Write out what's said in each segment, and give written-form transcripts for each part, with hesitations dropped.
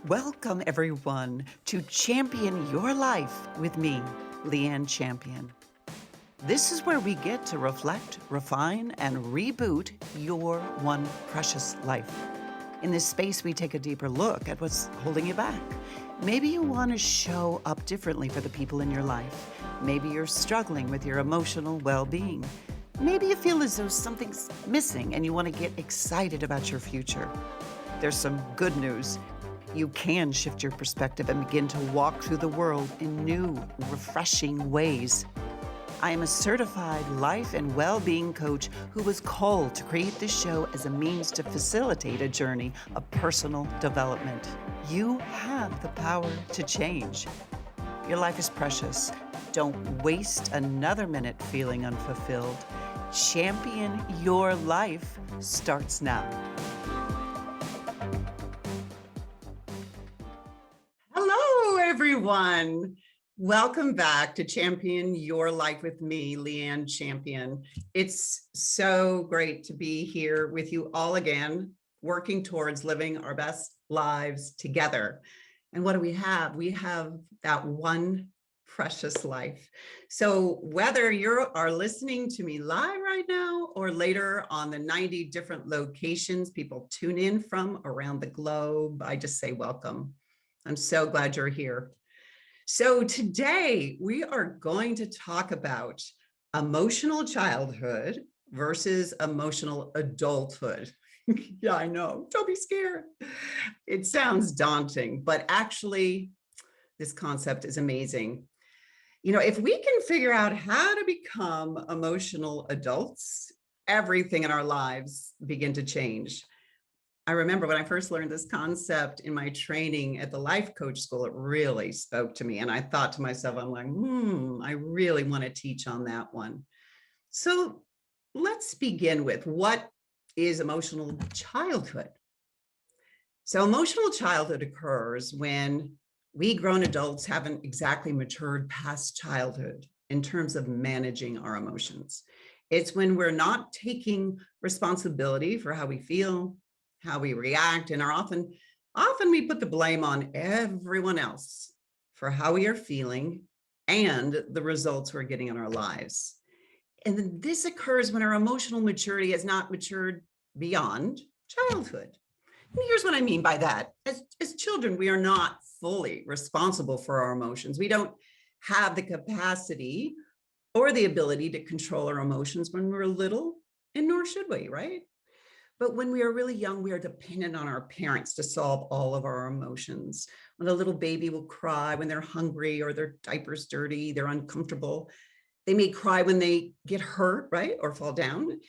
Welcome, everyone, to Champion Your Life with me, Leighanne Champion. This is where we get to reflect, refine, and reboot your one precious life. In this space, we take a deeper look at what's holding you back. Maybe you want to show up differently for the people in your life. Maybe you're struggling with your emotional well-being. Maybe you feel as though something's missing and you want to get excited about your future. There's some good news. You can shift your perspective and begin to walk through the world in new, refreshing ways. I am a certified life and well-being coach who was called to create this show as a means to facilitate a journey of personal development. You have the power to change. Your life is precious. Don't waste another minute feeling unfulfilled. Champion Your Life starts now. Hello, everyone. Welcome back to Champion Your Life with me, Leighanne Champion. It's so great to be here with you all again, working towards living our best lives together. And what do we have? We have that one precious life. So whether you are listening to me live right now or later on the 90 different locations people tune in from around the globe, I just say welcome. I'm so glad you're here. So today we are going to talk about emotional childhood versus emotional adulthood. Yeah, I know. Don't be scared. It sounds daunting, but actually this concept is amazing. You know, if we can figure out how to become emotional adults, everything in our lives begin to change. I remember when I first learned this concept in my training at the life coach school, it really spoke to me. And I thought to myself, I'm like, I really want to teach on that one. So let's begin with what is emotional childhood? So emotional childhood occurs when we grown adults haven't exactly matured past childhood in terms of managing our emotions. It's when we're not taking responsibility for how we feel, how we react, and are often we put the blame on everyone else for how we are feeling and the results we're getting in our lives. And then this occurs when our emotional maturity has not matured beyond childhood. And here's what I mean by that. As children, we are not fully responsible for our emotions. We don't have the capacity or the ability to control our emotions when we're little, and nor should we, right? But when we are really young, we are dependent on our parents to solve all of our emotions. When a little baby will cry when they're hungry or their diaper's dirty, they're uncomfortable. They may cry when they get hurt, right? Or fall down.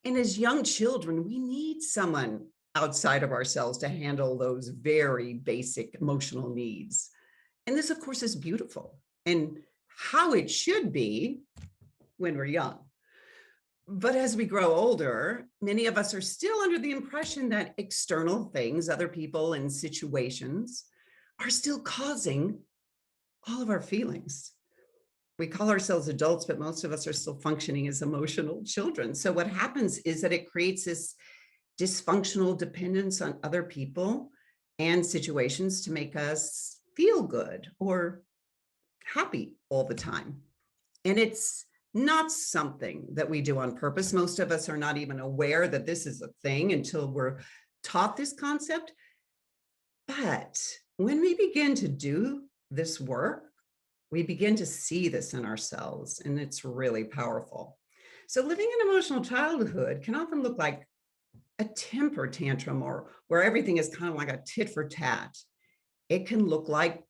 And as young children, we need someone outside of ourselves to handle those very basic emotional needs. And this, of course, is beautiful and how it should be when we're young. But as we grow older, many of us are still under the impression that external things, other people and situations, are still causing all of our feelings. We call ourselves adults, but most of us are still functioning as emotional children. So what happens is that it creates this dysfunctional dependence on other people and situations to make us feel good or happy all the time. And it's not something that we do on purpose. Most of us are not even aware that this is a thing until we're taught this concept. But when we begin to do this work, we begin to see this in ourselves, and it's really powerful. So living an emotional childhood can often look like a temper tantrum, or where everything is kind of like a tit for tat. It can look like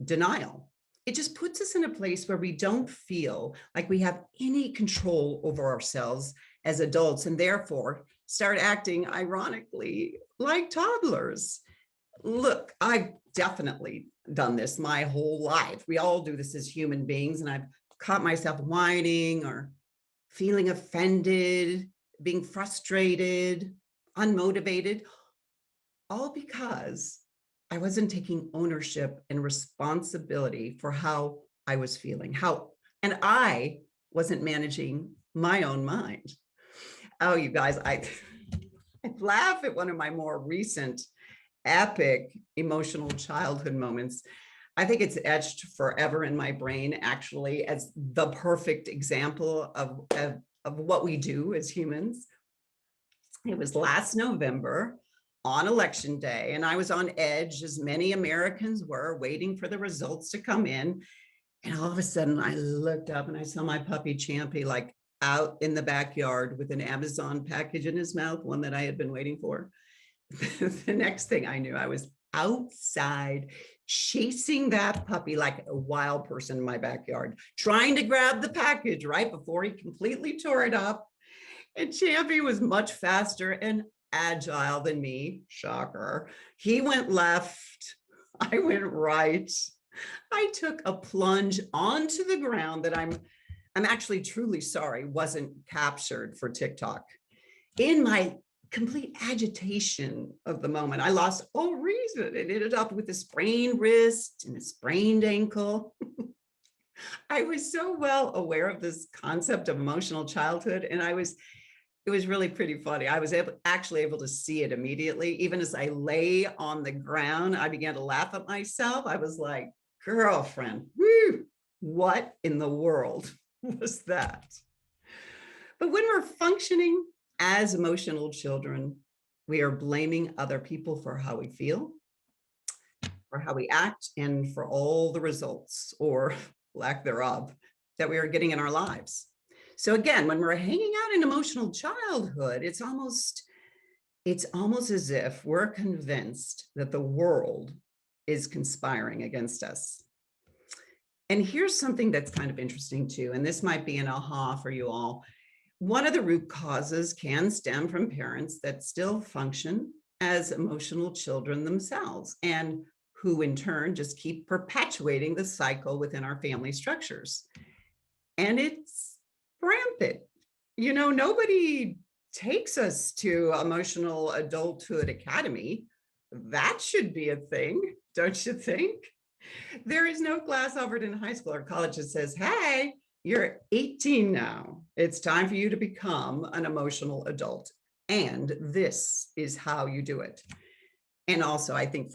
denial. It just puts us in a place where we don't feel like we have any control over ourselves as adults, and therefore start acting ironically like toddlers. Look, I've definitely done this my whole life. We all do this as human beings, and I've caught myself whining or feeling offended, being frustrated, unmotivated, all because I wasn't taking ownership and responsibility for how I was feeling, and I wasn't managing my own mind. Oh, you guys, I laugh at one of my more recent epic emotional childhood moments. I think it's etched forever in my brain, actually, as the perfect example of what we do as humans. It was last November on election day, and I was on edge, as many Americans were, waiting for the results to come in. And all of a sudden, I looked up and I saw my puppy Champy like out in the backyard with an Amazon package in his mouth, one that I had been waiting for. The next thing I knew, I was outside chasing that puppy like a wild person in my backyard, trying to grab the package right before he completely tore it up. And Champy was much faster and agile than me. Shocker. He went left. I went right. I took a plunge onto the ground that I'm actually truly sorry wasn't captured for TikTok. In my complete agitation of the moment, I lost all reason and ended up with a sprained wrist and a sprained ankle. I was so well aware of this concept of emotional childhood, and it was really pretty funny. I was actually able to see it immediately. Even as I lay on the ground, I began to laugh at myself. I was like, girlfriend, woo, what in the world was that? But when we're functioning as emotional children, we are blaming other people for how we feel, for how we act, and for all the results or lack thereof that we are getting in our lives. So again, when we're hanging out in emotional childhood, it's almost as if we're convinced that the world is conspiring against us. And here's something that's kind of interesting too, and this might be an aha for you all. One of the root causes can stem from parents that still function as emotional children themselves, and who in turn just keep perpetuating the cycle within our family structures. And it's rampant. You know, nobody takes us to Emotional Adulthood Academy. That should be a thing, don't you think? There is no class offered in high school or college that says, hey, you're 18 now. It's time for you to become an emotional adult. And this is how you do it. And also, I think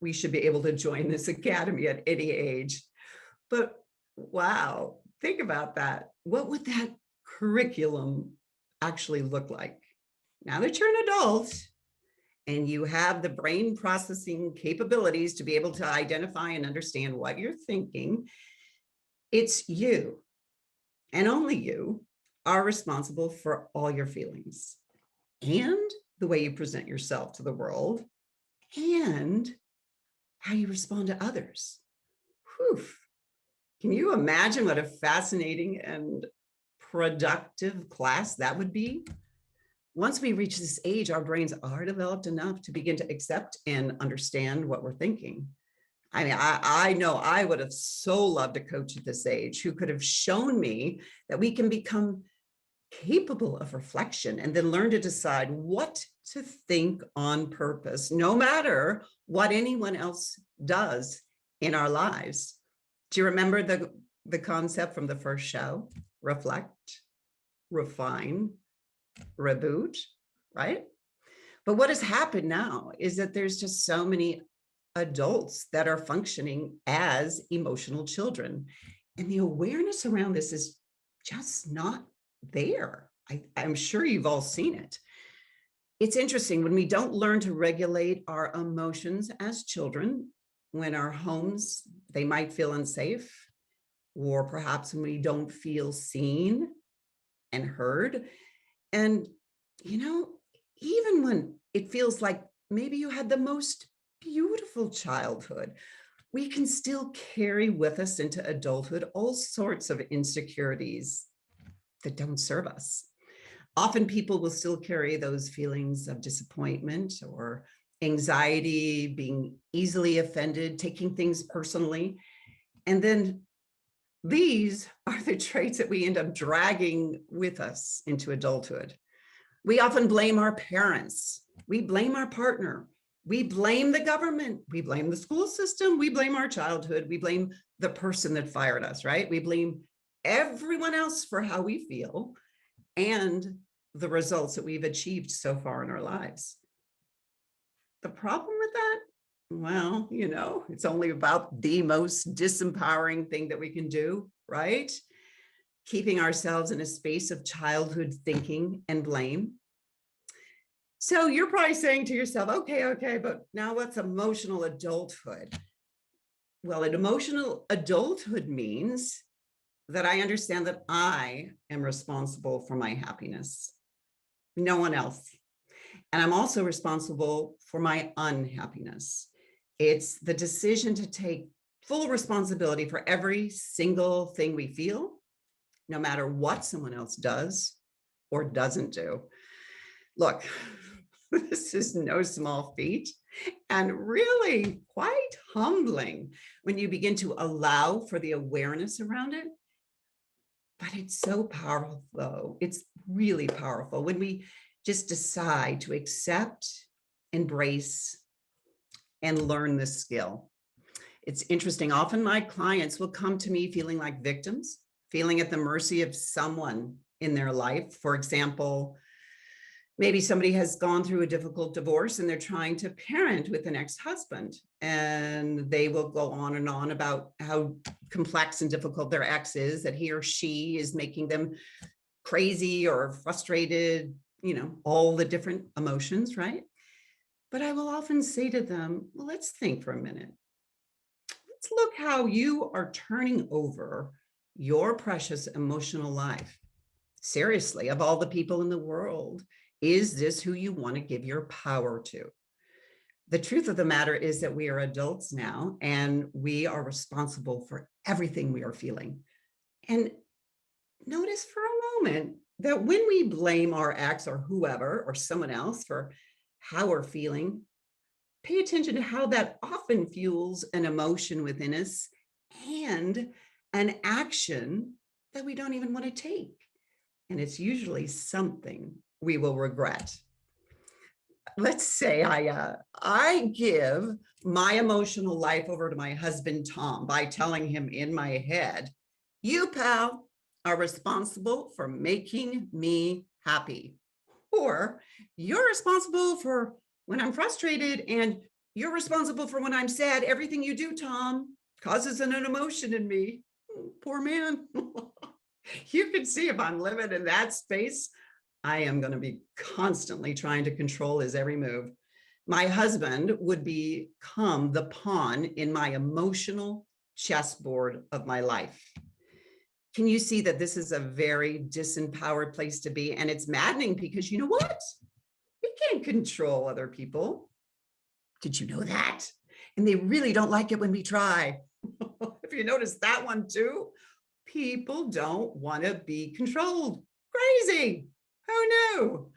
we should be able to join this academy at any age. But wow, think about that. What would that curriculum actually look like? Now that you're an adult and you have the brain processing capabilities to be able to identify and understand what you're thinking, it's you and only you are responsible for all your feelings and the way you present yourself to the world and how you respond to others. Whew. Can you imagine what a fascinating and productive class that would be? Once we reach this age, our brains are developed enough to begin to accept and understand what we're thinking. I mean, I know I would have so loved a coach at this age who could have shown me that we can become capable of reflection and then learn to decide what to think on purpose, no matter what anyone else does in our lives. Do you remember the concept from the first show? Reflect, refine, reboot, right? But what has happened now is that there's just so many adults that are functioning as emotional children. And the awareness around this is just not there. I'm sure you've all seen it. It's interesting when we don't learn to regulate our emotions as children, when our homes, they might feel unsafe, or perhaps when we don't feel seen and heard. And, you know, even when it feels like maybe you had the most beautiful childhood, we can still carry with us into adulthood all sorts of insecurities that don't serve us. Often people will still carry those feelings of disappointment or anxiety, being easily offended, taking things personally. And then these are the traits that we end up dragging with us into adulthood. We often blame our parents. We blame our partner. We blame the government, we blame the school system, we blame our childhood, we blame the person that fired us, right? We blame everyone else for how we feel and the results that we've achieved so far in our lives. The problem with that, well, it's only about the most disempowering thing that we can do, right? Keeping ourselves in a space of childhood thinking and blame. So you're probably saying to yourself, okay, but now what's emotional adulthood? Well, an emotional adulthood means that I understand that I am responsible for my happiness, no one else. And I'm also responsible for my unhappiness. It's the decision to take full responsibility for every single thing we feel, no matter what someone else does or doesn't do. Look, this is no small feat and really quite humbling when you begin to allow for the awareness around it. But it's so powerful, though. It's really powerful when we just decide to accept, embrace, and learn this skill. It's interesting. Often my clients will come to me feeling like victims, feeling at the mercy of someone in their life. For example, maybe somebody has gone through a difficult divorce and they're trying to parent with an ex-husband, and they will go on and on about how complex and difficult their ex is, that he or she is making them crazy or frustrated, all the different emotions, right? But I will often say to them, well, let's think for a minute. Let's look how you are turning over your precious emotional life. Seriously, of all the people in the world, is this who you want to give your power to? The truth of the matter is that we are adults now, and we are responsible for everything we are feeling. And notice for a moment that when we blame our ex or whoever or someone else for how we're feeling, pay attention to how that often fuels an emotion within us and an action that we don't even want to take. And it's usually something we will regret. Let's say I give my emotional life over to my husband, Tom, by telling him in my head, you, pal, are responsible for making me happy. Or you're responsible for when I'm frustrated, and you're responsible for when I'm sad. Everything you do, Tom, causes an emotion in me. Poor man. You can see if I'm living in that space, I am going to be constantly trying to control his every move. My husband would become the pawn in my emotional chessboard of my life. Can you see that this is a very disempowered place to be? And it's maddening because you know what? We can't control other people. Did you know that? And they really don't like it when we try. If you notice that one too, people don't want to be controlled. Crazy. Who knew?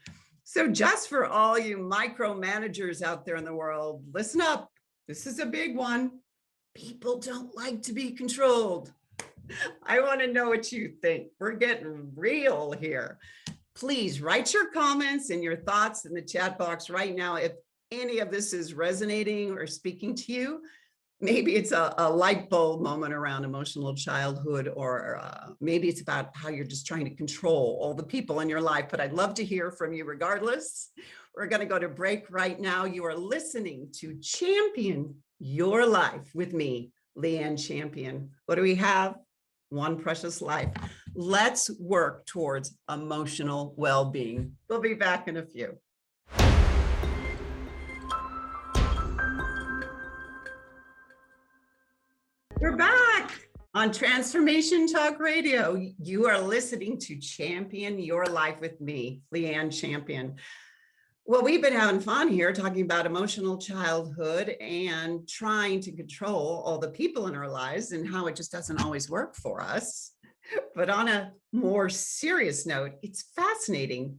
So just for all you micromanagers out there in the world, listen up. This is a big one. People don't like to be controlled. I want to know what you think. We're getting real here. Please write your comments and your thoughts in the chat box right now. If any of this is resonating or speaking to you, maybe it's a light bulb moment around emotional childhood, or maybe it's about how you're just trying to control all the people in your life. But I'd love to hear from you regardless. We're going to go to break right now. You are listening to Champion Your Life with me, Leighanne Champion. What do we have? One precious life. Let's work towards emotional well-being. We'll be back in a few. We're back on Transformation Talk Radio. You are listening to Champion Your Life with me, Leighanne Champion. Well, we've been having fun here talking about emotional childhood and trying to control all the people in our lives and how it just doesn't always work for us. But on a more serious note, it's fascinating.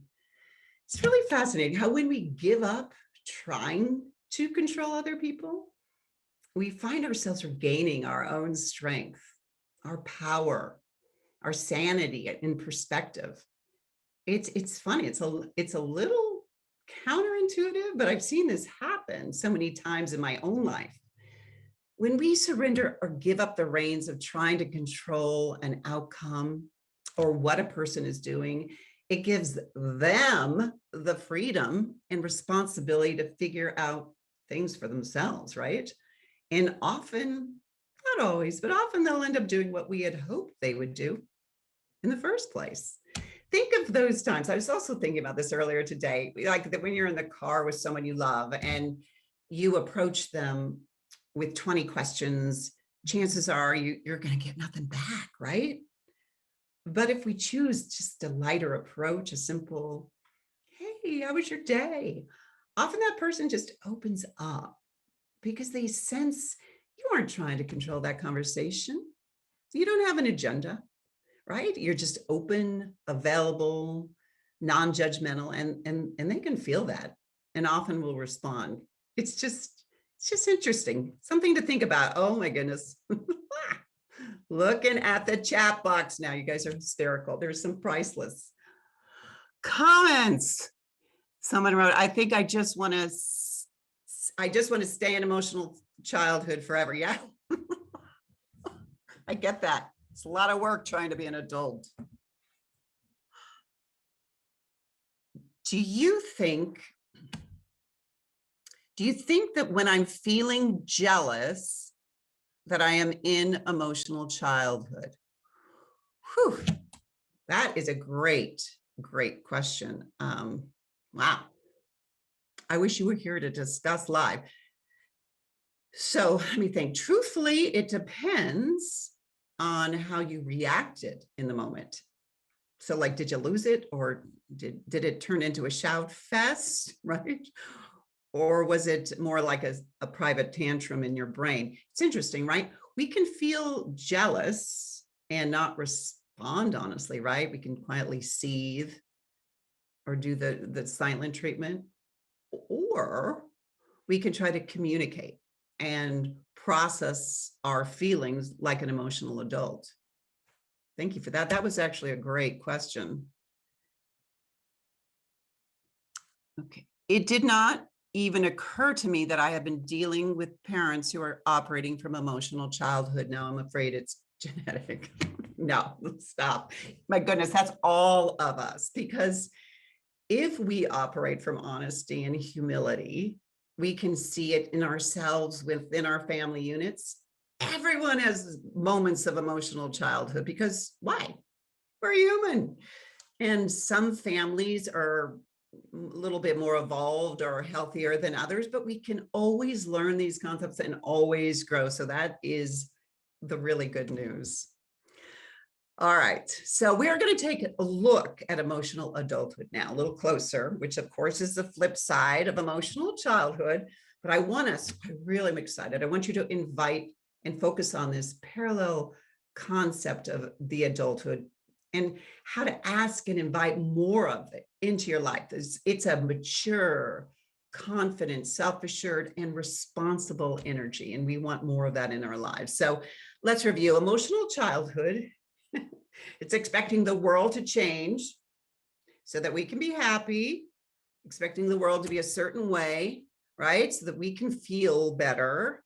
It's really fascinating how when we give up trying to control other people, we find ourselves regaining our own strength, our power, our sanity and perspective. It's funny. It's a little counterintuitive, but I've seen this happen so many times in my own life. When we surrender or give up the reins of trying to control an outcome or what a person is doing, it gives them the freedom and responsibility to figure out things for themselves, right? And often, not always, but often they'll end up doing what we had hoped they would do in the first place. Think of those times. I was also thinking about this earlier today, like that when you're in the car with someone you love and you approach them with 20 questions, chances are you're going to get nothing back, right? But if we choose just a lighter approach, a simple, hey, how was your day? Often that person just opens up because they sense you aren't trying to control that conversation. You don't have an agenda, right? You're just open, available, non-judgmental, and they can feel that and often will respond. It's just interesting. Something to think about. Oh my goodness. Looking at the chat box now. You guys are hysterical. There's some priceless comments. Someone wrote, I just want to stay in emotional childhood forever. Yeah. I get that. It's a lot of work trying to be an adult. Do you think that when I'm feeling jealous that I am in emotional childhood? Whew, that is a great question. Wow. I wish you were here to discuss live. So let me think. Truthfully, it depends on how you reacted in the moment. So like, did you lose it, or did it turn into a shout fest, right? Or was it more like a private tantrum in your brain? It's interesting, right? We can feel jealous and not respond honestly, right? We can quietly seethe or do the silent treatment, or we can try to communicate and process our feelings like an emotional adult. Thank you for that. That was actually a great question. Okay. It did not even occur to me that I have been dealing with parents who are operating from emotional childhood. Now I'm afraid it's genetic. No, stop. My goodness, that's all of us. Because if we operate from honesty and humility, we can see it in ourselves within our family units. Everyone has moments of emotional childhood because why? We're human. And some families are a little bit more evolved or healthier than others, but we can always learn these concepts and always grow. So that is the really good news. All right, so we're going to take a look at emotional adulthood now, a little closer, which of course is the flip side of emotional childhood. But I really am excited. I want you to invite and focus on this parallel concept of the adulthood and how to ask and invite more of it into your life. It's a mature, confident, self-assured, and responsible energy. And we want more of that in our lives. So let's review emotional childhood. It's expecting the world to change so that we can be happy, expecting the world to be a certain way, right? So that we can feel better.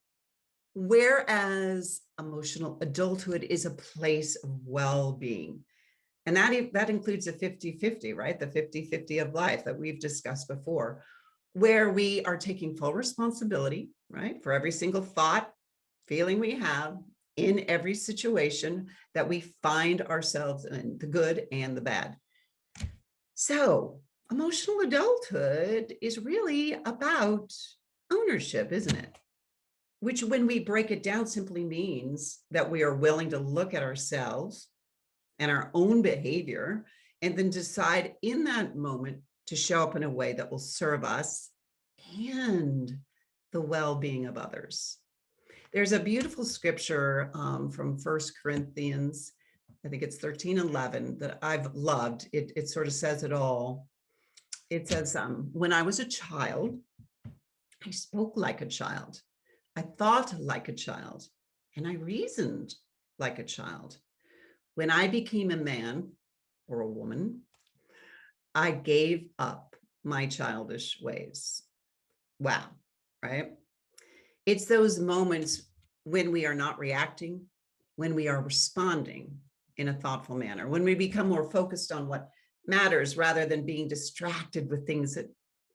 Whereas emotional adulthood is a place of well-being. And that includes a 50-50, right? The 50-50 of life that we've discussed before, where we are taking full responsibility, right? For every single thought, feeling we have in every situation that we find ourselves in, the good and the bad. So emotional adulthood is really about ownership, isn't it? Which, when we break it down, simply means that we are willing to look at ourselves and our own behavior and then decide in that moment to show up in a way that will serve us and the well-being of others. There's a beautiful scripture from 1 Corinthians, I think it's 13:11, that I've loved. It sort of says it all. It says, when I was a child, I spoke like a child. I thought like a child, and I reasoned like a child. When I became a man or a woman, I gave up my childish ways. Wow, right? It's those moments when we are not reacting, when we are responding in a thoughtful manner, when we become more focused on what matters rather than being distracted with things that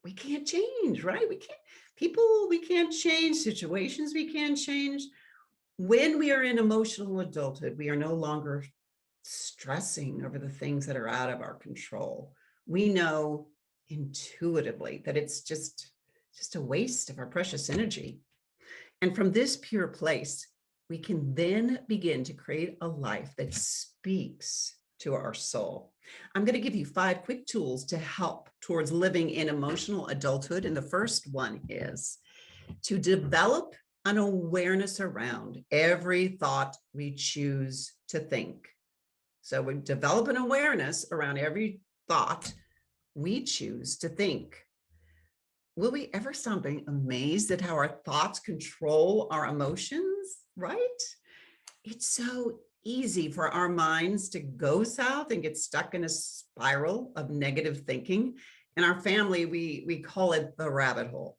we can't change, right? We can't, people, we can't change, situations we can't change. When we are in emotional adulthood, we are no longer stressing over the things that are out of our control. We know intuitively that it's just a waste of our precious energy. And from this pure place, we can then begin to create a life that speaks to our soul. I'm going to give you 5 quick tools to help towards living in emotional adulthood. And the first one is to develop an awareness around every thought we choose to think. So we develop an awareness around every thought we choose to think. Will we ever stop being amazed at how our thoughts control our emotions, right? It's so easy for our minds to go south and get stuck in a spiral of negative thinking. In our family, we call it the rabbit hole.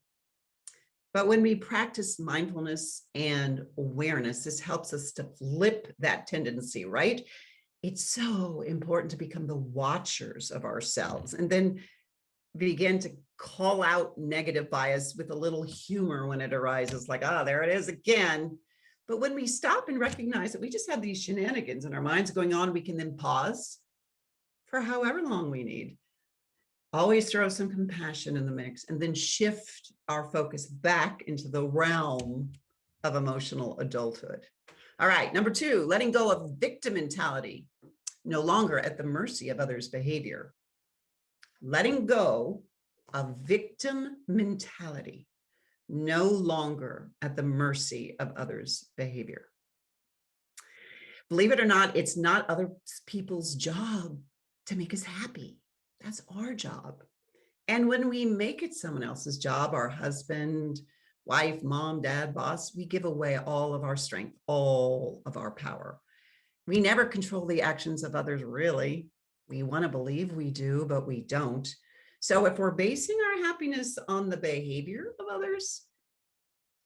But when we practice mindfulness and awareness, this helps us to flip that tendency, right? It's so important to become the watchers of ourselves and then begin to call out negative bias with a little humor when it arises, like, oh, there it is again. But when we stop and recognize that we just have these shenanigans in our minds going on, we can then pause for however long we need. Always throw some compassion in the mix and then shift our focus back into the realm of emotional adulthood. All right, number 2, letting go of victim mentality, no longer at the mercy of others' behavior. Letting go of victim mentality, no longer at the mercy of others' behavior. Believe it or not, it's not other people's job to make us happy. That's our job. And when we make it someone else's job, our husband, wife, mom, dad, boss, we give away all of our strength, all of our power. We never control the actions of others, really. We want to believe we do, but we don't. So if we're basing our happiness on the behavior of others,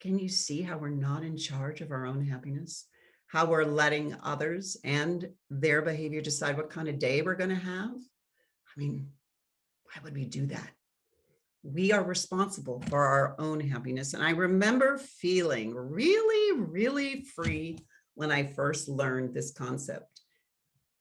can you see how we're not in charge of our own happiness? How we're letting others and their behavior decide what kind of day we're going to have? I mean, why would we do that? We are responsible for our own happiness. And I remember feeling really, really free when I first learned this concept.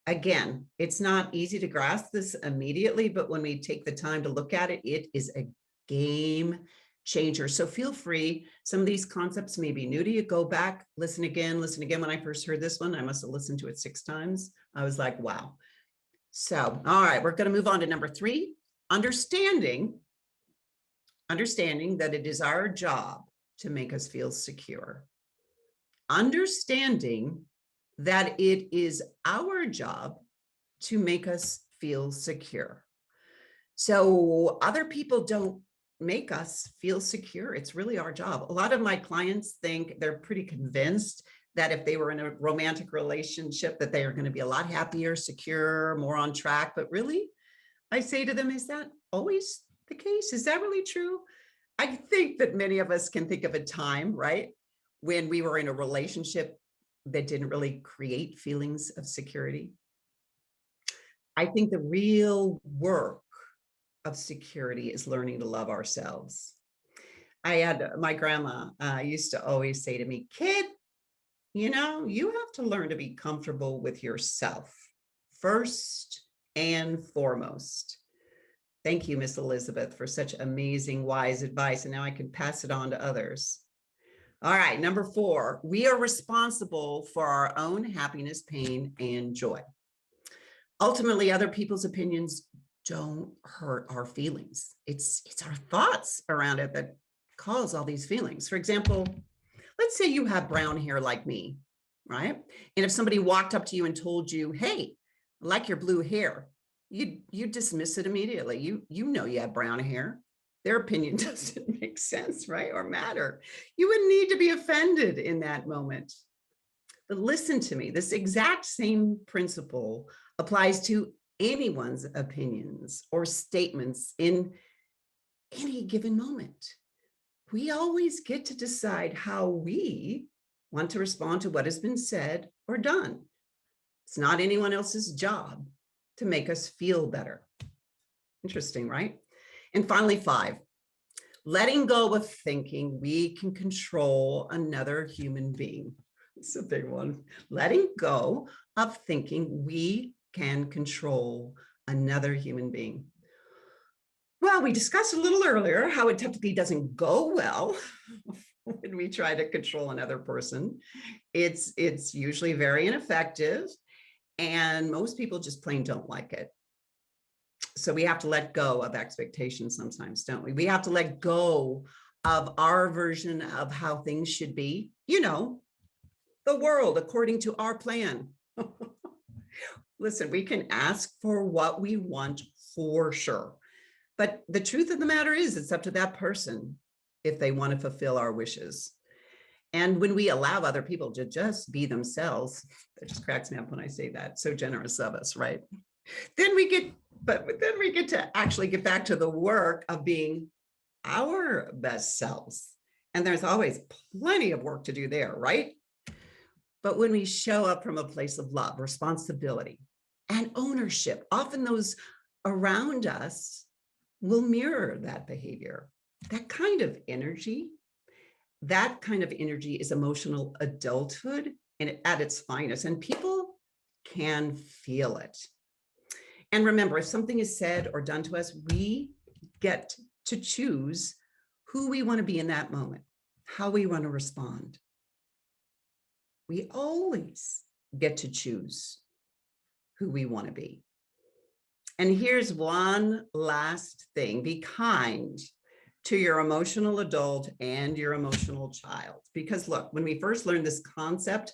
Again, it's not easy to grasp this immediately, but when we take the time to look at it, it is a game changer. So feel free. Some of these concepts may be new to you. Go back, listen again, listen again. When I first heard this one, I must have listened to it 6 times. I was like, wow. So, all right, we're going to move on to number 3, understanding that it is our job to make us feel secure. Understanding that it is our job to make us feel secure. So other people don't make us feel secure. It's really our job. A lot of my clients think they're pretty convinced that if they were in a romantic relationship, that they are going to be a lot happier, secure, more on track. But really, I say to them, is that always the case? Is that really true? I think that many of us can think of a time, right, when we were in a relationship that didn't really create feelings of security. I think the real work of security is learning to love ourselves. I had my grandma used to always say to me, kid, you know, you have to learn to be comfortable with yourself first and foremost. Thank you, Miss Elizabeth, for such amazing, wise advice. And now I can pass it on to others. All right, number 4, we are responsible for our own happiness, pain, and joy. Ultimately, other people's opinions don't hurt our feelings. It's our thoughts around it that cause all these feelings. For example, let's say you have brown hair like me, right? And if somebody walked up to you and told you, hey, I like your blue hair, you dismiss it immediately. You know you have brown hair. Their opinion doesn't make sense, right? Or matter. You wouldn't need to be offended in that moment. But listen to me, this exact same principle applies to anyone's opinions or statements in any given moment. We always get to decide how we want to respond to what has been said or done. It's not anyone else's job to make us feel better. Interesting, right? And finally, 5, letting go of thinking we can control another human being. It's a big one. Letting go of thinking we can control another human being. Well, we discussed a little earlier how it typically doesn't go well when we try to control another person. It's usually very ineffective, and most people just plain don't like it. So we have to let go of expectations sometimes, don't we? We have to let go of our version of how things should be. The world according to our plan. Listen, we can ask for what we want for sure. But the truth of the matter is, it's up to that person if they want to fulfill our wishes. And when we allow other people to just be themselves, it just cracks me up when I say that. So generous of us, right? Then we get to actually get back to the work of being our best selves. And there's always plenty of work to do there, right? But when we show up from a place of love, responsibility, and ownership, often those around us will mirror that behavior. That kind of energy is emotional adulthood and at its finest, and people can feel it. And remember, if something is said or done to us, we get to choose who we want to be in that moment, how we want to respond. We always get to choose who we want to be. And here's one last thing: be kind to your emotional adult and your emotional child. Because look, when we first learned this concept,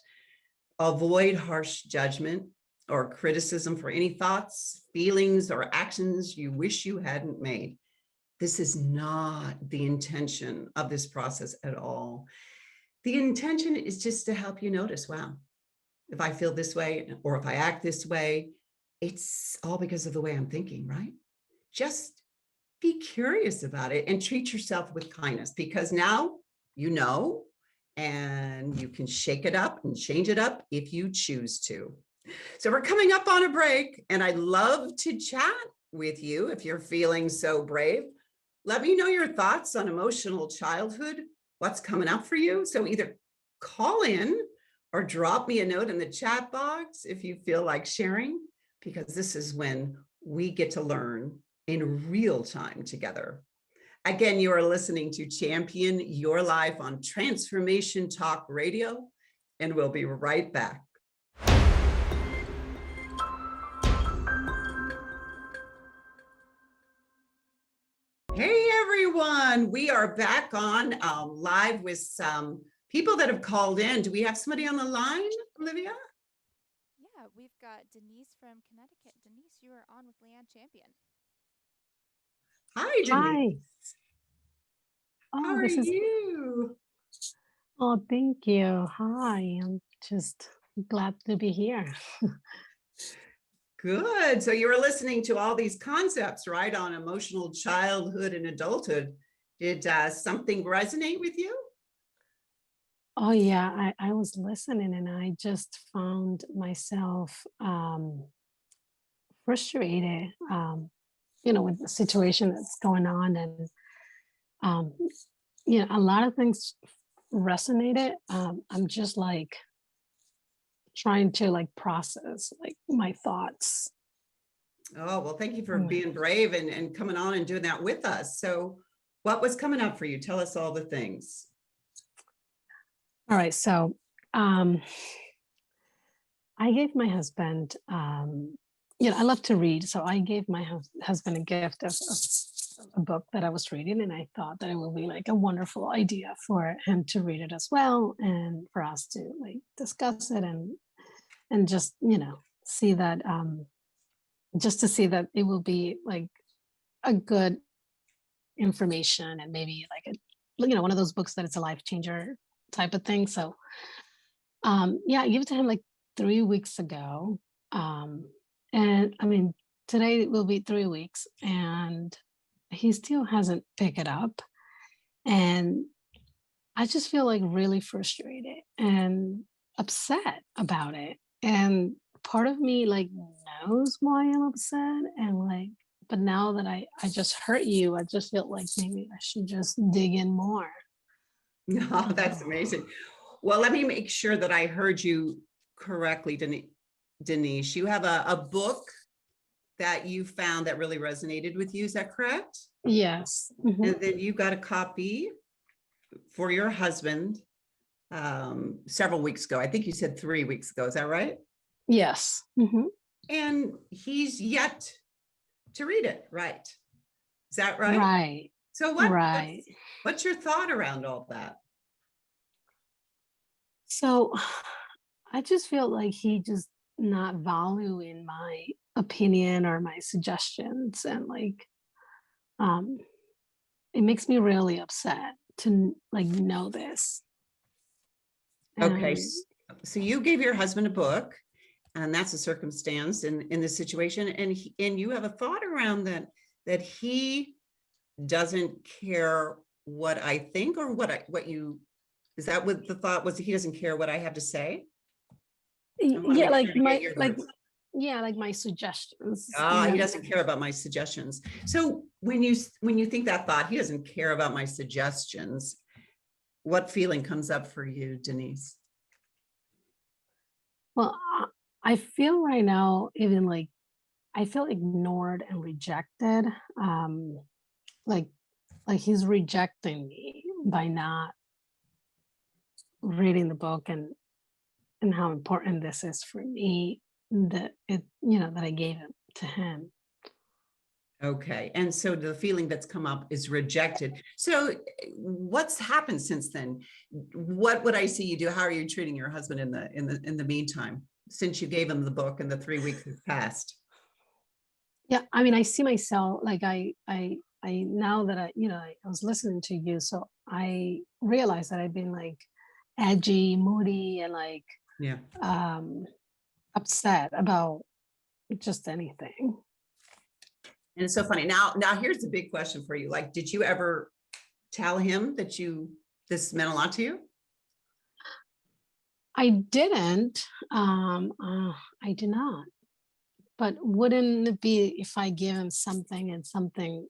avoid harsh judgment or criticism for any thoughts, feelings, or actions you wish you hadn't made. This is not the intention of this process at all. The intention is just to help you notice, wow, if I feel this way or if I act this way, it's all because of the way I'm thinking, right? Just be curious about it and treat yourself with kindness, because now you know, and you can shake it up and change it up if you choose to. So we're coming up on a break, and I'd love to chat with you if you're feeling so brave. Let me know your thoughts on emotional childhood, what's coming up for you. So either call in or drop me a note in the chat box if you feel like sharing, because this is when we get to learn in real time together. Again, you are listening to Champion Your Life on Transformation Talk Radio, and we'll be right back. Hey, everyone. We are back on live with some people that have called in. Do we have somebody on the line, Olivia? Yeah, we've got Denise from Connecticut. Denise, you are on with Leighanne Champion. Hi, Denise. Hi. How Oh, are this is, you? oh, thank you. Hi. I'm just glad to be here. Good. So you were listening to all these concepts, right, on emotional childhood and adulthood. Did something resonate with you? Oh, yeah. I was listening and I just found myself frustrated, with the situation that's going on. And, um, a lot of things resonated. I'm just like trying to like process like my thoughts. Oh, well, thank you for Mm. being brave and coming on and doing that with us. So what was coming up for you? Tell us all the things. All right. So, um, I gave my husband, I love to read. So I gave my husband a gift of a book that I was reading. And I thought that it would be like a wonderful idea for him to read it as well. And for us to like discuss it and just, see that, just to see that it will be like a good information and maybe like one of those books that it's a life changer type of thing. So, I gave it to him like 3 weeks ago. And I mean, today will be 3 weeks. And he still hasn't picked it up. And I just feel like really frustrated and upset about it. And part of me like knows why I'm upset and like, but now that I just hurt you, I just feel like maybe I should just dig in more. No, that's Oh, amazing. Well, let me make sure that I heard you correctly, Denise. You have a book that you found that really resonated with you. Is that correct? yes. Mhm. And then you got a copy for your husband several weeks ago. I think you said 3 weeks ago. Is that right? Yes. Mhm. And he's yet to read it, right? Is that right? Right. So Right. what's your thought around all that? So I just feel like he just not valuing my opinion or my suggestions and like um it makes me really upset to like know this. Okay, And so you gave your husband a book, and that's a circumstance in this situation, and and you have a thought around that he doesn't care what I think or what you is that what the thought was? He doesn't care what I have to say. I want to yeah, make like sure to get your words. yeah, like my suggestions. Ah, he And doesn't care about my suggestions. So when you think that thought, he doesn't care about my suggestions, what feeling comes up for you, Denise? well, I feel right now even like I feel ignored and rejected. Um, like like he's rejecting me by not reading the book and how important this is for me that it that I gave it to him. Okay. And so the feeling that's come up is rejected. So what's happened since then? What would I see you do? How are you treating your husband in the meantime, since you gave him the book and the 3 weeks has passed? Yeah, I mean, I see myself like I now that I was listening to you, so I realized that I've been like edgy, moody, and like Yeah. um upset about just anything. And it's so funny. Now here's the big question for you. Like, did you ever tell him that this meant a lot to you? I didn't. I did not. But wouldn't it be if I give him something and something,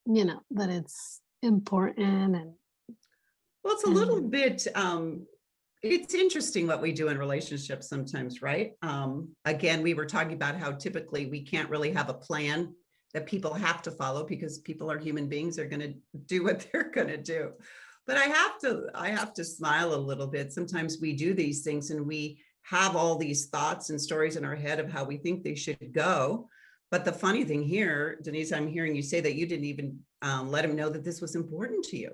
that it's important Well, it's a little and bit it's interesting what we do in relationships sometimes, right? Again, we were talking about how typically we can't really have a plan that people have to follow because people are human beings, are going to do what they're going to do. But I have to smile a little bit. Sometimes we do these things and we have all these thoughts and stories in our head of how we think they should go. But the funny thing here, Denise, I'm hearing you say that you didn't even let him know that this was important to you.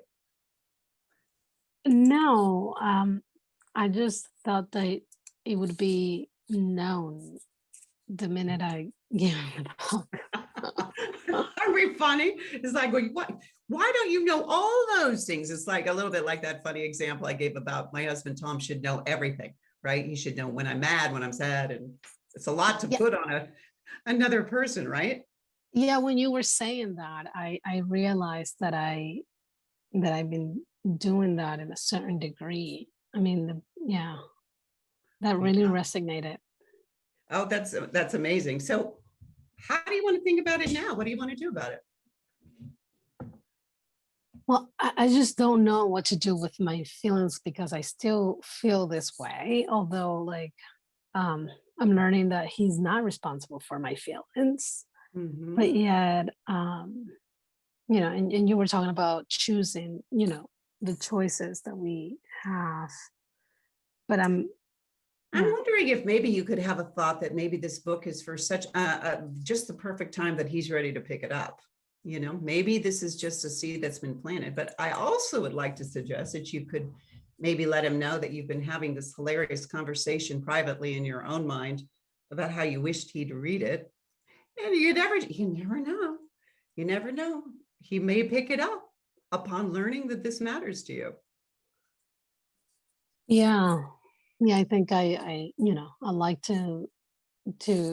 no, I just thought that it would be known the minute I gave him the book. Are we funny? It's like, well, what? Why don't you know all those things? It's like a little bit like that funny example I gave about my husband Tom should know everything, right? He should know when I'm mad, when I'm sad, and it's a lot to Yeah, put on another person, right? yeah. When you were saying that, I realized that I've been doing that in a certain degree. I mean, yeah, that really Yeah. resonated. Oh, that's amazing. So, how do you want to think about it now? What do you want to do about it? Well, I just don't know what to do with my feelings because I still feel this way. Although, like, um, I'm learning that he's not responsible for my feelings, but Mhm. yet, and you were talking about choosing, the choices that we have. But I'm yeah, wondering if maybe you could have a thought that maybe this book is for such just the perfect time that he's ready to pick it up. Maybe this is just a seed that's been planted. But I also would like to suggest that you could maybe let him know that you've been having this hilarious conversation privately in your own mind about how you wished he'd read it. And you never know. You never know. He may pick it up upon learning that this matters to you. yeah, yeah. I think I like to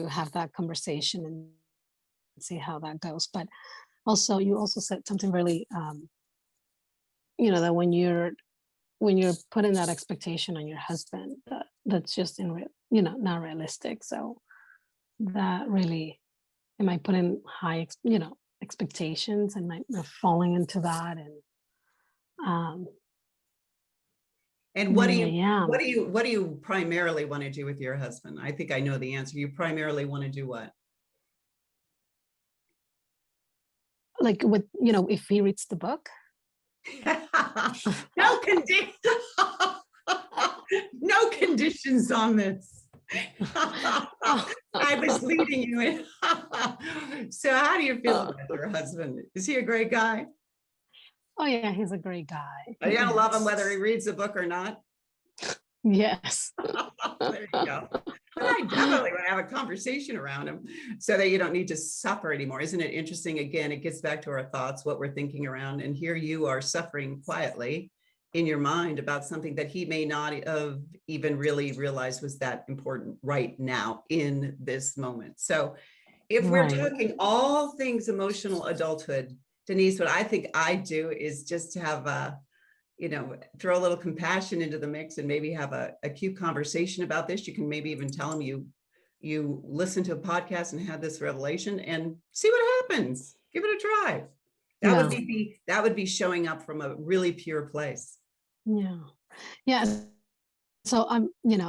have that conversation and see how that goes. But also, you also said something really, that when you're putting that expectation on your husband, that's just not realistic. So that really, am I putting high, expectations, and am I falling into that? And um, And what do maybe you, I am. what do you primarily want to do with your husband? I think I know the answer. You primarily want to do what? Like, with, if he reads the book. No condition. No conditions on this. I was leading you in. So how do you feel about your husband? Is he a great guy? Oh yeah, he's a great guy. Are you He gonna love him is. whether he reads the book or not? Yes. There you go. But I definitely want to have a conversation around him so that you don't need to suffer anymore. Isn't it interesting? Again, it gets back to our thoughts, what we're thinking around. And here you are suffering quietly in your mind about something that he may not have even really realized was that important right now in this moment. So if we're Right. talking all things emotional adulthood, Denise, what I think I do is just to have throw a little compassion into the mix and maybe have a cute conversation about this. You can maybe even tell them you listen to a podcast and had this revelation and see what happens. Give it a try. That would be showing up from a really pure place. Yeah. Yeah. So I'm kind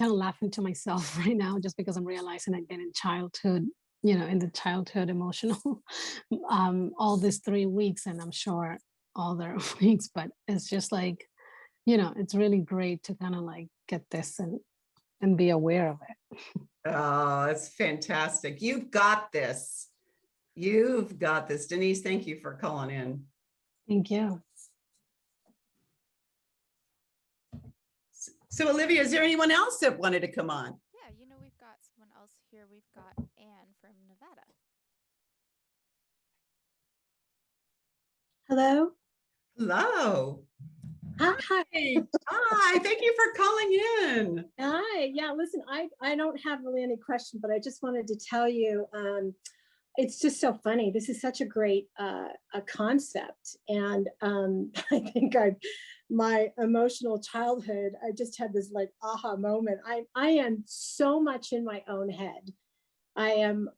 of laughing to myself right now, just because I'm realizing I've been in childhood, in the childhood emotional, all these 3 weeks, and I'm sure all their weeks, but it's just like, it's really great to kind of like get this and be aware of it. Oh, it's fantastic. You've got this. You've got this. Denise, thank you for calling in. Thank you. So Olivia, is there anyone else that wanted to come on? Yeah, we've got someone else here. We've got Anne from Nevada. Hello. Hello. Hi. Hi, thank you for calling in. Hi. Yeah, listen, I don't have really any question, but I just wanted to tell you, it's just so funny. This is such a great a concept. And I think my emotional childhood, I just had this like aha moment. I am so much in my own head. I am,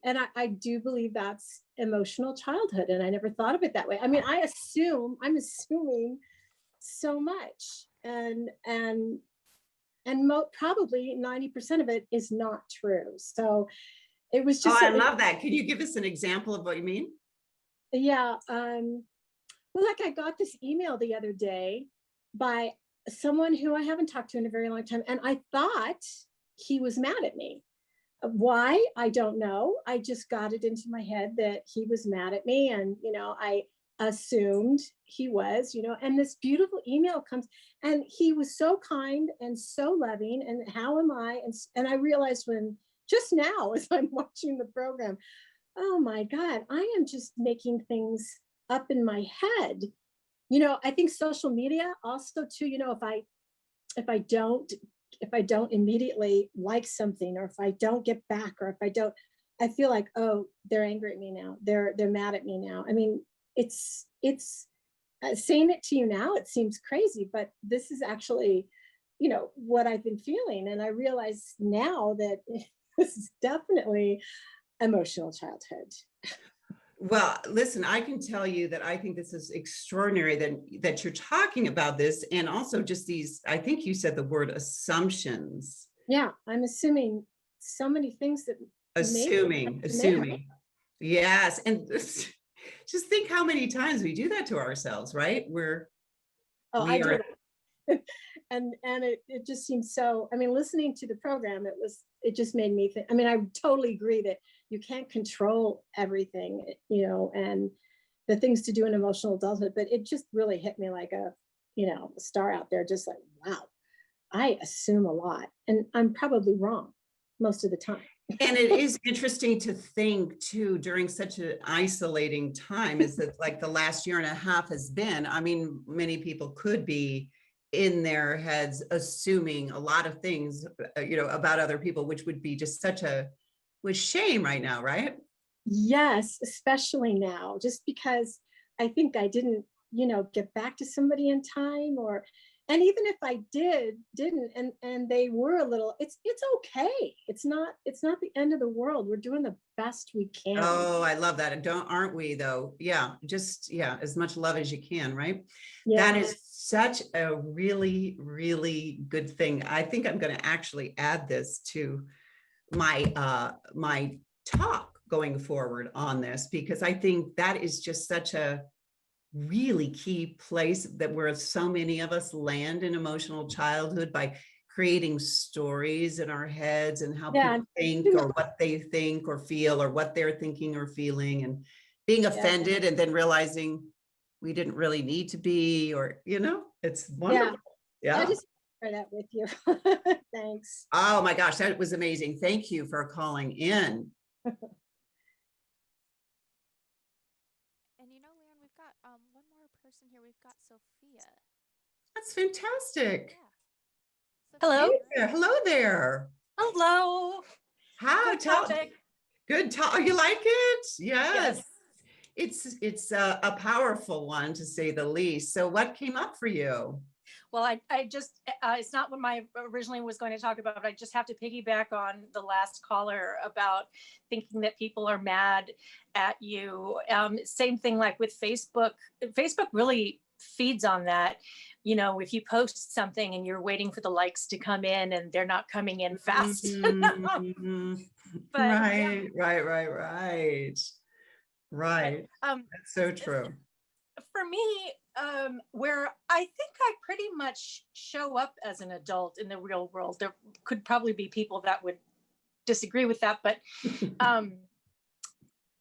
and I do believe that's emotional childhood. And I never thought of it that way. I mean, I'm assuming so much, and probably 90% of it is not true. So it was just I love that. Can you give us an example of what you mean? Yeah. Well, like I got this email the other day by someone who I haven't talked to in a very long time, and I thought he was mad at me. Why? I don't know. I just got it into my head that he was mad at me, and I assumed he was, and this beautiful email comes, and he was so kind and so loving, and how am I? And I realized just now as I'm watching the program, oh my God, I am just making things up in my head. I think social media also too, if I don't immediately like something, or if I don't get back, or if I feel like, oh, they're angry at me now. They're mad at me now. I mean, it's saying it to you now, it seems crazy, but this is actually, what I've been feeling. And I realize now that this is definitely emotional childhood. Well, listen, I can tell you that I think this is extraordinary that you're talking about this, and also just these, I think you said the word assumptions. Yeah, I'm assuming so many things that assuming. Yes. And just think how many times we do that to ourselves, right? I do. and it just seems so, I mean, listening to the program, it just made me think, I mean, I totally agree that you can't control everything, and the things to do in emotional adulthood, but it just really hit me like a star out there, just like, wow, I assume a lot, and I'm probably wrong most of the time. And it is interesting to think too, during such an isolating time as that, like the last year and a half has been. I mean, many people could be in their heads assuming a lot of things, about other people, which would be just such with shame right now, right? Yes, especially now, just because I think I didn't, get back to somebody in time, and even if I didn't, and they were a little, it's okay. It's not the end of the world. We're doing the best we can. Oh, I love that. And aren't we though? Yeah. Just, yeah, as much love as you can, right? Yeah. That is such a really, really good thing. I think I'm going to actually add this to my talk going forward on this, because I think that is just such a really key place that where so many of us land in emotional childhood, by creating stories in our heads and how Yeah. people think or what they think or feel or what they're thinking or feeling, and being offended and then realizing we didn't really need to be, or it's wonderful. I just share that with you. Thanks. Oh my gosh, that was amazing. Thank you for calling in. And Leanne, we've got one more person here. We've got Sophia. That's fantastic. Yeah. Hello. Sophia, Hey there. Hello there. Hello. How Good topic. Good talk. You like it? Yes. Yes. It's a powerful one, to say the least. So what came up for you? Well, I just, it's not what I originally was going to talk about, but I just have to piggyback on the last caller about thinking that people are mad at you. Same thing like with Facebook. Facebook really feeds on that. If you post something and you're waiting for the likes to come in and they're not coming in fast enough. But, right. That's so true. For me, where I think I pretty much show up as an adult in the real world. There could probably be people that would disagree with that, but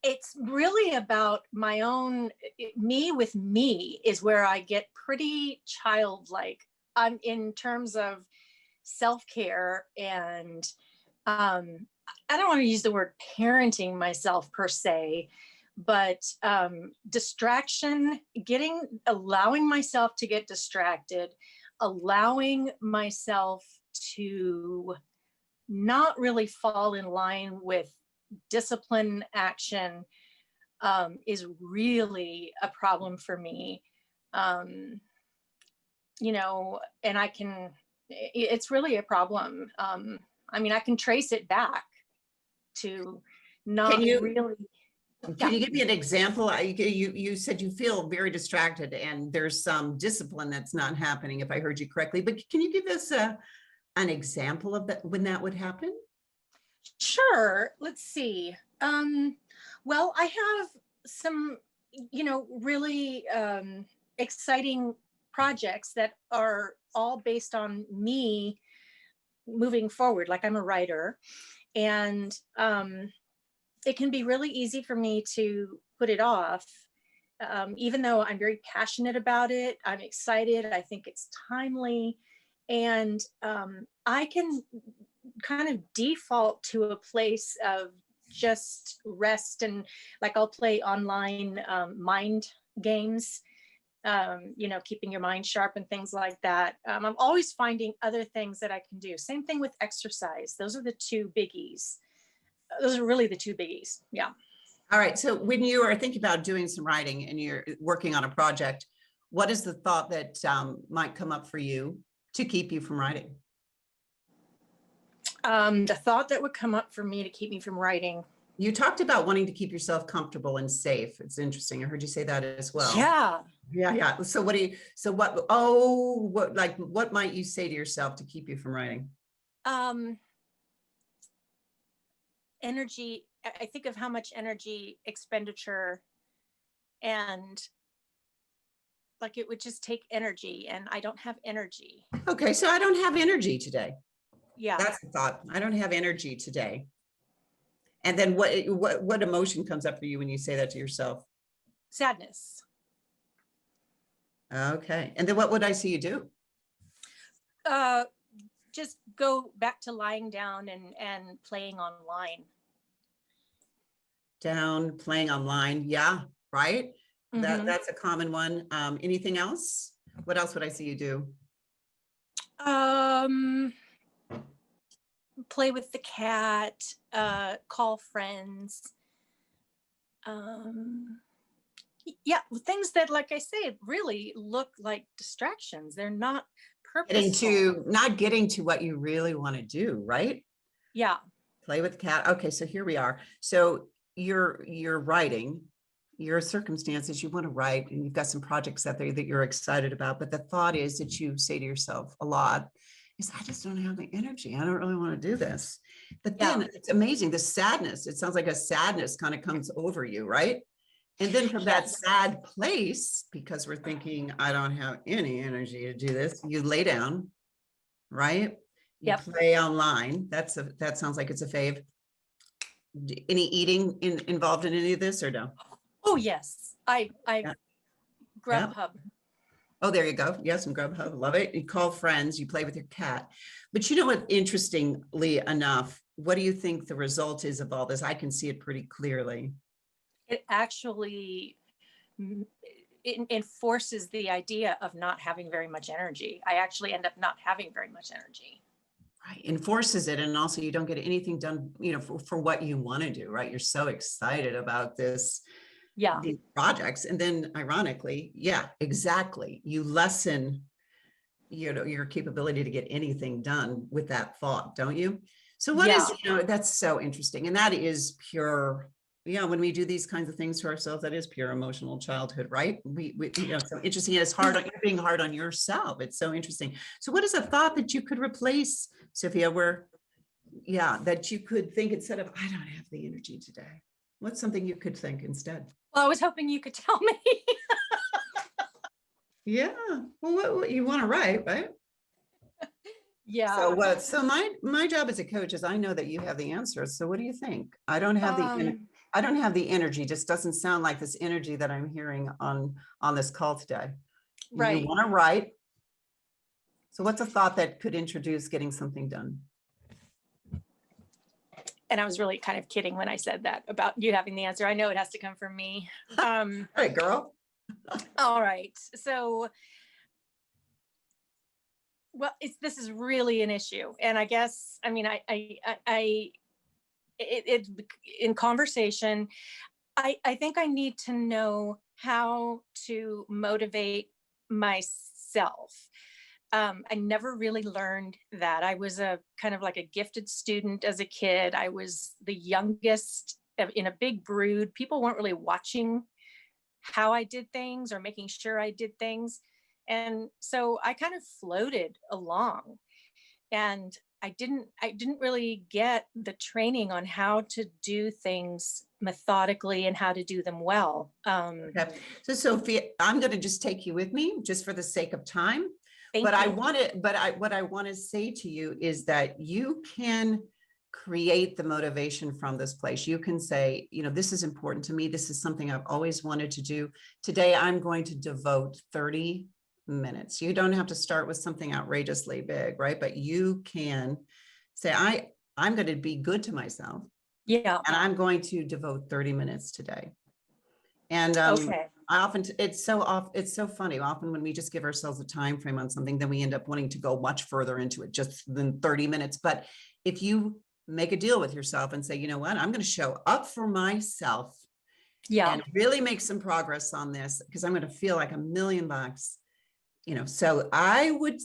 it's really about my own, me with me is where I get pretty childlike. In terms of self-care, and I don't want to use the word parenting myself per se, but distraction, allowing myself to get distracted, allowing myself to not really fall in line with discipline action is really a problem for me. And it's really a problem. I can trace it back to not really. Can you give me an example? You said you feel very distracted and there's some discipline that's not happening, if I heard you correctly, but can you give us an example of that, when that would happen? Sure. Let's see. Well, I have some, really exciting projects that are all based on me moving forward. Like, I'm a writer, and it can be really easy for me to put it off, even though I'm very passionate about it. I'm excited. I think it's timely. And I can kind of default to a place of just rest, and like I'll play online mind games, keeping your mind sharp and things like that. I'm always finding other things that I can do. Same thing with exercise. Those are the two biggies. Those are really the two biggies. Yeah. All right. So when you are thinking about doing some writing and you're working on a project, what is the thought that might come up for you to keep you from writing? The thought that would come up for me to keep me from writing. You talked about wanting to keep yourself comfortable and safe. It's interesting. I heard you say that as well. Yeah. So what might you say to yourself to keep you from writing? Energy. I think of how much energy expenditure, and like it would just take energy, and I don't have energy. Okay, so I don't have energy today. Yeah. That's the thought. I don't have energy today. And then what emotion comes up for you when you say that to yourself? Sadness. Okay. And then what would I see you do? Just go back to lying down and playing online. Playing online. Yeah. Right. Mm-hmm. That's a common one. Anything else? What else would I see you do? Play with the cat, call friends, Yeah, things that, like I say, really look like distractions. They're not purposeful. Not getting to what you really want to do, right? Yeah. Play with the cat. Okay, so here we are. So you're writing your circumstances, you want to write, and you've got some projects out there that you're excited about. But the thought is that you say to yourself a lot is, I just don't have the energy. I don't really want to do this. But then it's amazing. The sadness, it sounds like a sadness kind of comes over you, right? And then from that sad place, because we're thinking, I don't have any energy to do this, you lay down, right? You play online. That sounds like it's a fave. Any eating involved in any of this or no? Oh yes, I Grubhub. Oh, there you go. Yes, some Grubhub. Love it. You call friends, you play with your cat. But you know what, interestingly enough, what do you think the result is of all this? I can see it pretty clearly. It actually enforces the idea of not having very much energy. I actually end up not having very much energy. Right. Enforces it. And also you don't get anything done, you know, for what you want to do, right? You're so excited about this, these projects. And then ironically, yeah, exactly. You lessen, you know, your capability to get anything done with that thought, don't you? So what is, you know, that's so interesting. And that is pure, yeah, when we do these kinds of things to ourselves, that is pure emotional childhood, right? We you know, so interesting. It's hard on, you're being hard on yourself. It's so interesting. So what is a thought that you could replace, Sophia, where, yeah, that you could think instead of, I don't have the energy today? What's something you could think instead? Well, I was hoping you could tell me. Yeah. Well, what you want to write, right? Yeah. So what? So my job as a coach is I know that you have the answers. So what do you think? I don't have I don't have the energy. Just doesn't sound like this energy that I'm hearing on this call today. Right. You want to write. So what's a thought that could introduce getting something done? And I was really kind of kidding when I said that about you having the answer. I know it has to come from me. All right, girl. All right. So, well, this is really an issue. And I guess, I mean, in conversation, I think I need to know how to motivate myself. I never really learned that. I was a kind of like a gifted student as a kid. I was the youngest in a big brood. People weren't really watching how I did things or making sure I did things. And so I kind of floated along, and I didn't really get the training on how to do things methodically and how to do them well. Okay. So Sophia, I'm going to just take you with me just for the sake of time. What I want to say to you is that you can create the motivation from this place. You can say, you know, this is important to me. This is something I've always wanted to do. Today, I'm going to devote 30 minutes. You don't have to start with something outrageously big, right? But you can say, I'm going to be good to myself. Yeah. And I'm going to devote 30 minutes today. And it's so funny. Often when we just give ourselves a time frame on something, then we end up wanting to go much further into it just than 30 minutes. But if you make a deal with yourself and say, you know what, I'm going to show up for myself and really make some progress on this, because I'm going to feel like $1,000,000, you know. So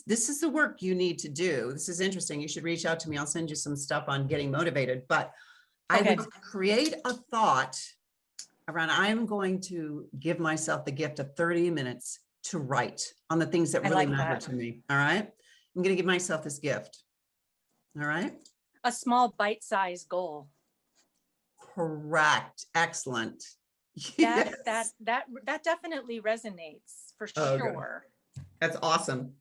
this is the work you need to do. This is interesting. You should reach out to me. I'll send you some stuff on getting motivated, but I would create a thought around, I'm going to give myself the gift of 30 minutes to write on the things that really matter to me. All right. I'm going to give myself this gift. All right. A small bite-sized goal. Correct. Excellent. That definitely resonates for sure. Good. That's awesome.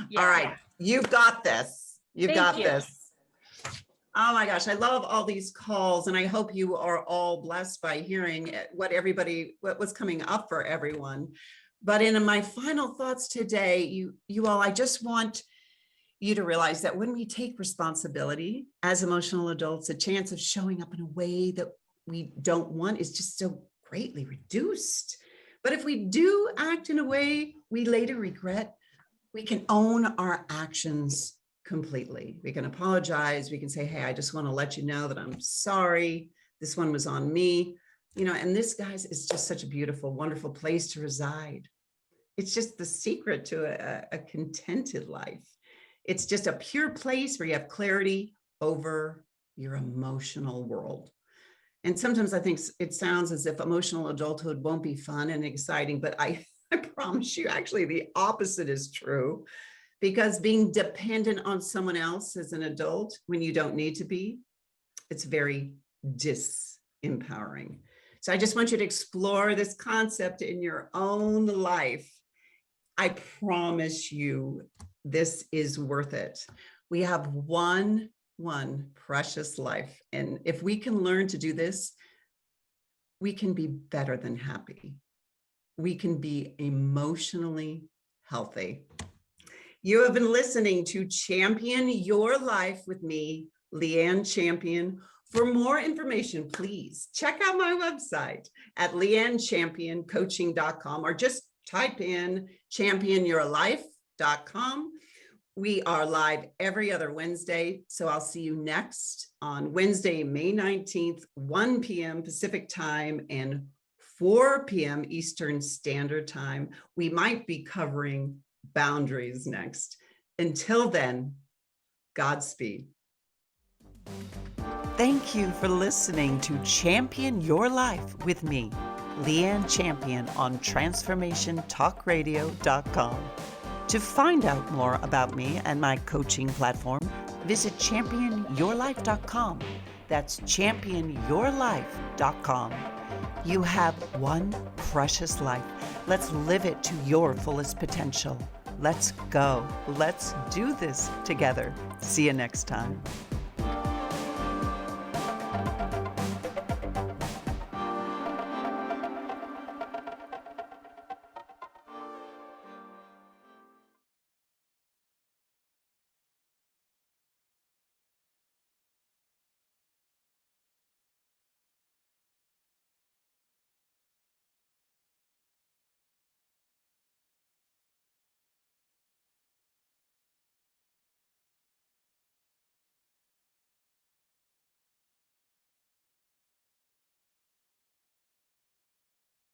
Yeah. All right. You've got this. You've got this. Oh my gosh, I love all these calls, and I hope you are all blessed by hearing what was coming up for everyone. But in my final thoughts today, you all, I just want you to realize that when we take responsibility as emotional adults, the chance of showing up in a way that we don't want is just so greatly reduced. But if we do act in a way we later regret, we can own our actions completely. We can apologize. We can say, hey, I just want to let you know that I'm sorry. This one was on me. And this, guys, is just such a beautiful, wonderful place to reside. It's just the secret to a contented life. It's just a pure place where you have clarity over your emotional world. And sometimes I think it sounds as if emotional adulthood won't be fun and exciting, but I promise you, actually, the opposite is true. Because being dependent on someone else as an adult when you don't need to be, it's very disempowering. So I just want you to explore this concept in your own life. I promise you, this is worth it. We have one precious life. And if we can learn to do this, we can be better than happy. We can be emotionally healthy. You have been listening to Champion Your Life with me, Leighanne Champion. For more information, please check out my website at leighannechampioncoaching.com or just type in championyourlife.com. We are live every other Wednesday, so I'll see you next on Wednesday, May 19th, 1 p.m. Pacific time and 4 p.m. Eastern Standard Time. We might be covering boundaries next. Until then, Godspeed. Thank you for listening to Champion Your Life with me, Leighanne Champion, on transformationtalkradio.com. To find out more about me and my coaching platform, visit championyourlife.com. That's championyourlife.com. You have one precious life. Let's live it to your fullest potential. Let's go. Let's do this together. See you next time.